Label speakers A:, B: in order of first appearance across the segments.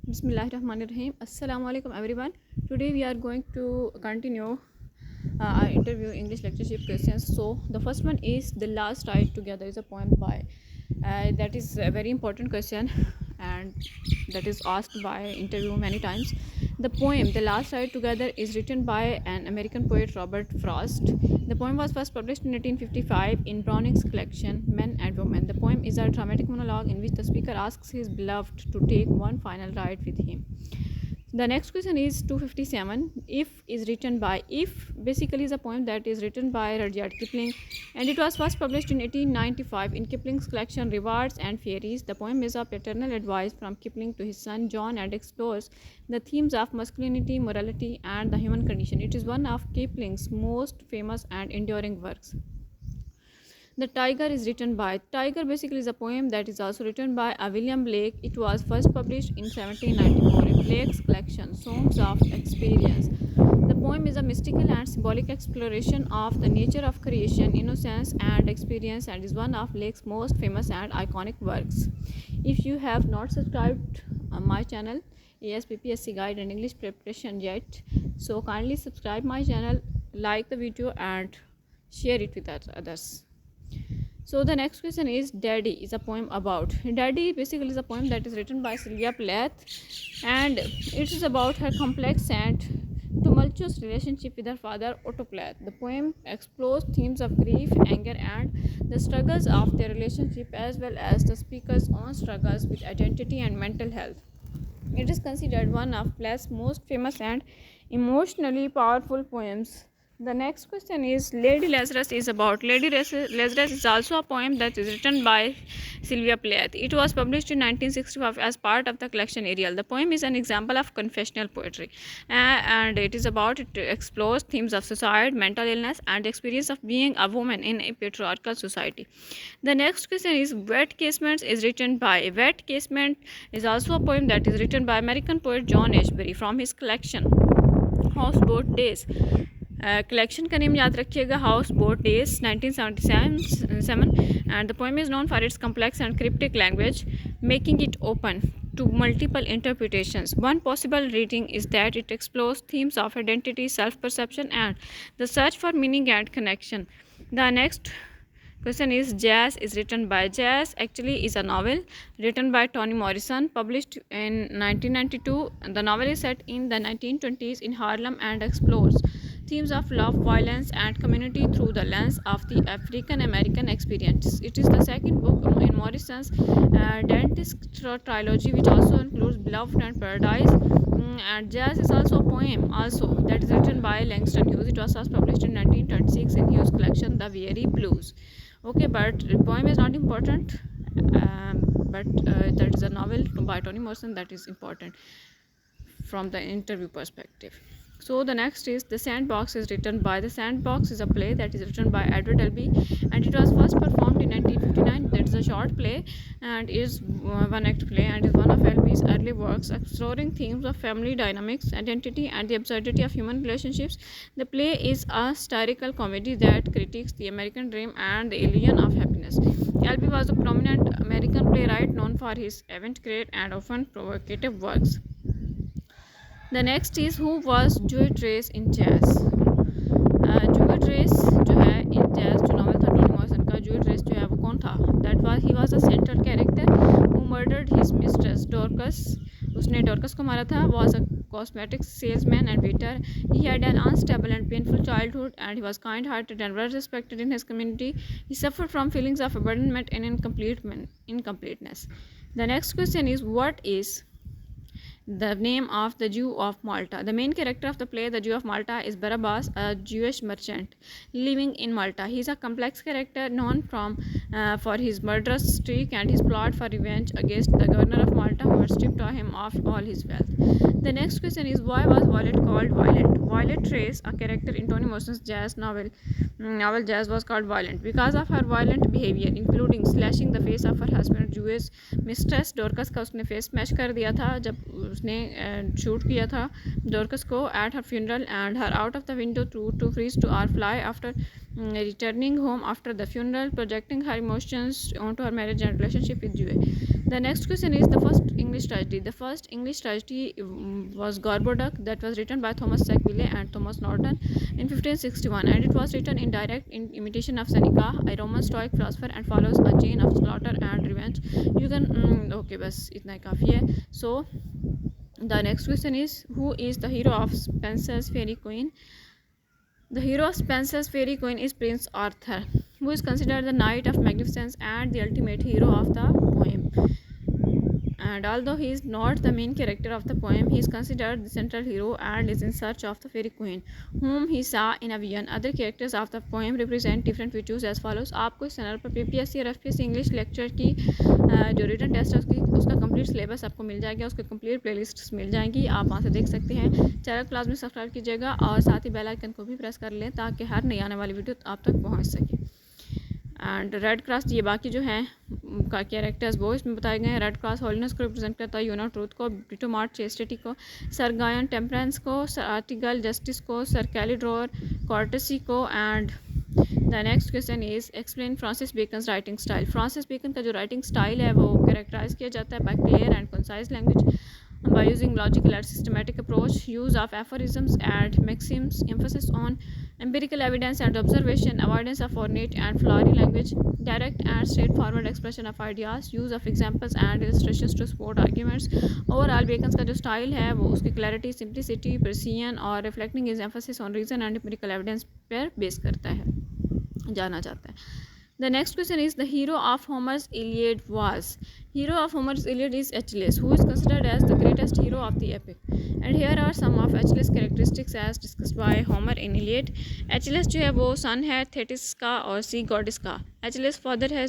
A: Bismillahirrahmanirrahim. Assalamu alaikum everyone. Today we are going to continue our interview English lectureship questions. So the first one is "The Last Ride Together" is a poem by. That is a very important question, and that is asked by interview many times. The poem "The Last Ride Together" is written by an American poet Robert Frost. The poem was first published in 1855 in Browning's collection Men and Women. The poem is a dramatic monologue in which the speaker asks his beloved to take one final ride with him. The next question is 257. If is written by. If basically is a poem that is written by Rudyard Kipling, and it was first published in 1895 in Kipling's collection Rewards and Fairies. The poem is a paternal advice from Kipling to his son John and explores the themes of masculinity, morality, and the human condition. It is one of Kipling's most famous and enduring works. The Tiger is written by. Tiger basically is a poem that is also written by William Blake. It was first published in 1794 in Blake's collection Songs of Experience. The poem is a mystical and symbolic exploration of the nature of creation, innocence, and experience, and is one of Blake's most famous and iconic works. If you have not subscribed my channel ASPPSC Guide and English Preparation yet, so kindly subscribe my channel, like the video, and share it with others. So the next question is Daddy is a poem about. Daddy basically is a poem that is written by Sylvia Plath, and it is about her complex and tumultuous relationship with her father Otto Plath. The poem explores themes of grief, anger, and the struggles of their relationship, as well as the speaker's own struggles with identity and mental health. It is considered one of Plath's most famous and emotionally powerful poems. The next question is Lady Lazarus is about. Lady Lazarus is also a poem that is written by Sylvia Plath. It was published in 1965 as part of the collection Ariel. The poem is an example of confessional poetry, and it is about, it explores themes of suicide, mental illness, and the experience of being a woman in a patriarchal society. The next question is Wet Casement is written by. Wet Casement is also a poem that is written by American poet John Ashbery from his collection Houseboat Days. Collection का name याद रखिएगा house boat days 1977, and the poem is known for its complex and cryptic language, making it open to multiple interpretations. One possible reading is that it explores themes of identity, self-perception, and the search for meaning and connection. The next question is Jazz is written by. Jazz actually is a novel written by Toni Morrison, published in 1992. The novel is set in the 1920s in Harlem and explores themes of love, violence, and community through the lens of the African American experience. It is the second book in Morrison's Dentist trilogy, which also includes Beloved and Paradise. And Jazz is also a poem that is written by Langston Hughes. It was first published in 1926 in Hughes' collection The Weary Blues. Okay, but the poem is not important, but that is a novel by Toni Morrison that is important from the interview perspective. So the next is The Sandbox is written by. The Sandbox is a play that is written by Edward Albee, and it was first performed in 1959. That is a short play and is one act play, and is one of Albee's early works exploring themes of family dynamics, identity, and the absurdity of human relationships. The play is a satirical comedy that critiques the American dream and the illusion of happiness. Albee was a prominent American playwright known for his avant-garde and often provocative works. The next is Who was Joey Trace in Jazz. Joey Trace जो है in Jazz जो novel था Tony Morrison का, Joey Trace जो है वो कौन था? He was a central character who murdered his mistress Dorcas. उसने डॉर्कस को मारा था. Was a cosmetic salesman and waiter. He had an unstable and painful childhood, and he was kind-hearted and well respected in his community. He suffered from feelings of abandonment and incompleteness. The next question is What is the name of the Jew of Malta? The main character of the play The Jew of Malta is Barabbas, a Jewish merchant living in Malta. He is a complex character known for his murderous streak and his plot for revenge against the governor of Malta, who had stripped him of all his wealth. The next question is Why was Violet called Violent? Violet Trace, a character in Toni Morrison's Jazz novel Jazz, was called violent because of her violent behavior, including slashing the face of her husband Jewish mistress Dorcas का उसने face smash कर दिया था जब उसने shoot किया था Dorcas को at her funeral, and her out of the window to freeze to or fly after returning home after the funeral, projecting her emotions onto her marriage and relationship with Joy. The next question is the first English tragedy. The first English tragedy was Gorboduc, that was written by Thomas Sackville and Thomas Norton in 1561, and it was written in direct imitation of Seneca, a Roman Stoic philosopher, and follows a chain of slaughter and revenge. You can okay, बस इतना ही काफ़ी है. So the next question is, who is the hero of Spenser's Fairy Queen? The hero of Spenser's Fairy Queen is Prince Arthur, who is considered the knight of magnificence and the ultimate hero of the poem. And although he is not the main character of the poem, he is considered the central hero and is in search of the fairy queen, whom he saw in a vision. Other characters of the poem represent different virtues as follows. आपको इस channel पर PPSC और FPSC English lecture की जो written test है उसका complete syllabus आपको मिल जाएगा, उसके कंप्लीट प्लेलिस्ट मिल जाएंगी, आप वहाँ से देख सकते हैं. चैनल क्लास में सब्सक्राइब कीजिएगा और साथ ही बेल आइकन को भी प्रेस कर लें ताकि हर नई आने वाली वीडियो आप तक पहुँच सके. एंड रेड क्रॉस, ये बाकी जो हैं का कैरेक्टर्स वो इसमें बताए गए हैं. रेड क्रॉस होलीनेस को रिप्रेजेंट करता है, यूनो ट्रूथ को, ब्रिटो मार्ट चेस्टिटी को, सर गायन टेम्परेंस को, सर आर्टिगल जस्टिस को, सर कैलिड्रोर कॉर्टेसी को. And the next question is explain Francis Bacon writing style. Francis Bacon का जो राइटिंग स्टाइल है वो कैरेक्टराइज किया जाता है by clear and concise language, by using logical and systematic approach, use of aphorisms and maxims, emphasis on empirical evidence and observation, avoidance of ornate and flowery language, direct and straightforward expression of ideas, use of examples and illustrations to support arguments. Overall Bacon's का जो style है वो उसकी clarity, simplicity, precision और reflecting is emphasis on reason and empirical evidence पर base करता है, जाना जाता है. The next question is the hero of Homer's Iliad was. Hero of Homer's Iliad is Achilles, who is considered as the greatest hero of the epic. And here are some of Achilles' characteristics as discussed by Homer in Iliad. Achilles जो है वो सन है Thetis का और सी गॉडिस का. Achilles father है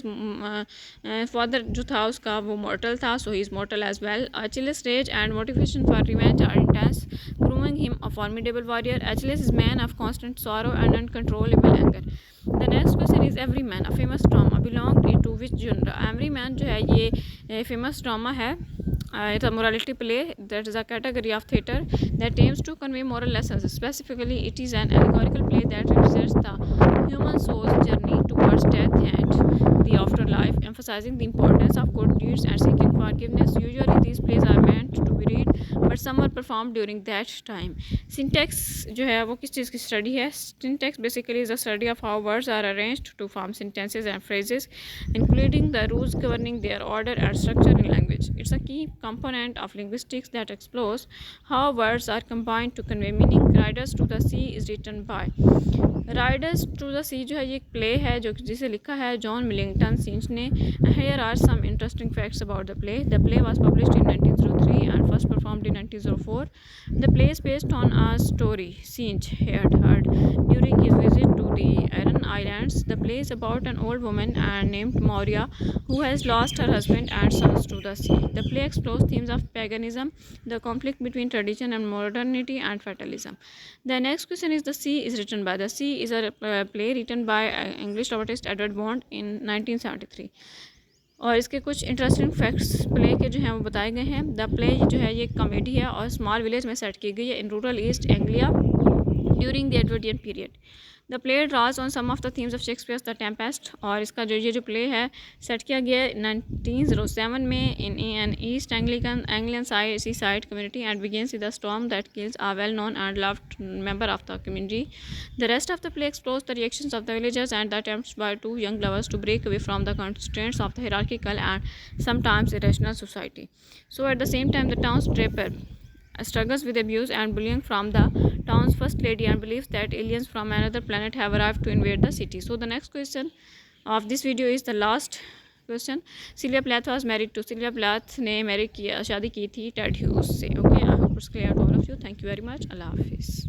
A: father जो था उसका वो मॉर्टल था, so he is mortal as well. Achilles' rage and motivation for revenge are intense, proving him a formidable warrior. Achilles is man of constant sorrow and uncontrollable anger. The next question is Everyman, a famous drama, belonged to which genre? Everyman जो है ये famous drama है. It's a morality play that is a category of theatre that aims to convey moral lessons. Specifically, it is an allegorical play that represents the human soul's journey towards death and the afterlife, emphasizing the importance of good deeds and seeking forgiveness. Usually, these plays are meant to be read, but some are performed during that time. Syntax जो है वो किस चीज़ की study है? Syntax basically is a study of how words are arranged to form sentences and phrases, including the rules governing their order and structure in language. It's a key component of linguistics that explores how words are combined to convey meaning. Riders to the Sea is written by Riders to the Sea जो है ये एक play है जो जिसे लिखा है John Millington सींच ने. Here are some interesting facts about the play. The play was published in 1903 and first performed in 1904. The play is based on a story Sinch had heard during his visit to the Aran Islands. The play is about an old woman named Moria who has lost her husband and sons to the sea. The play explores themes of paganism, the conflict between tradition and modernity, and fatalism. The next question is The Sea is written by. The Sea is a play written by English dramatist Edward Bond in 1973. और इसके कुछ interesting facts play के जो हैं वो बताए गए हैं. द प्ले जो है ये कॉमेडी है और स्मॉल विलेज में सेट की गई है in rural East Anglia during the Edwardian period. The play draws on some of the themes of Shakespeare's The Tempest. और इसका जो ये जो प्ले है सेट किया गया है 1907 में in an East Anglian seaside community and begins with the storm that kills a well known and loved member of the community. The rest of the play explores the reactions of the villagers and the attempts by two young lovers to break away from the constraints of the hierarchical and sometimes irrational society. So at the same time, the town's draper struggles with abuse and bullying from the town's first lady and believes that aliens from another planet have arrived to invade the city. So the next question of this video is the last question. Sylvia Plath was married to. Sylvia Plath ने शादी की थी Ted Hughes से. Okay, I hope it's clear to all of you. Thank you very much. Allah Hafiz.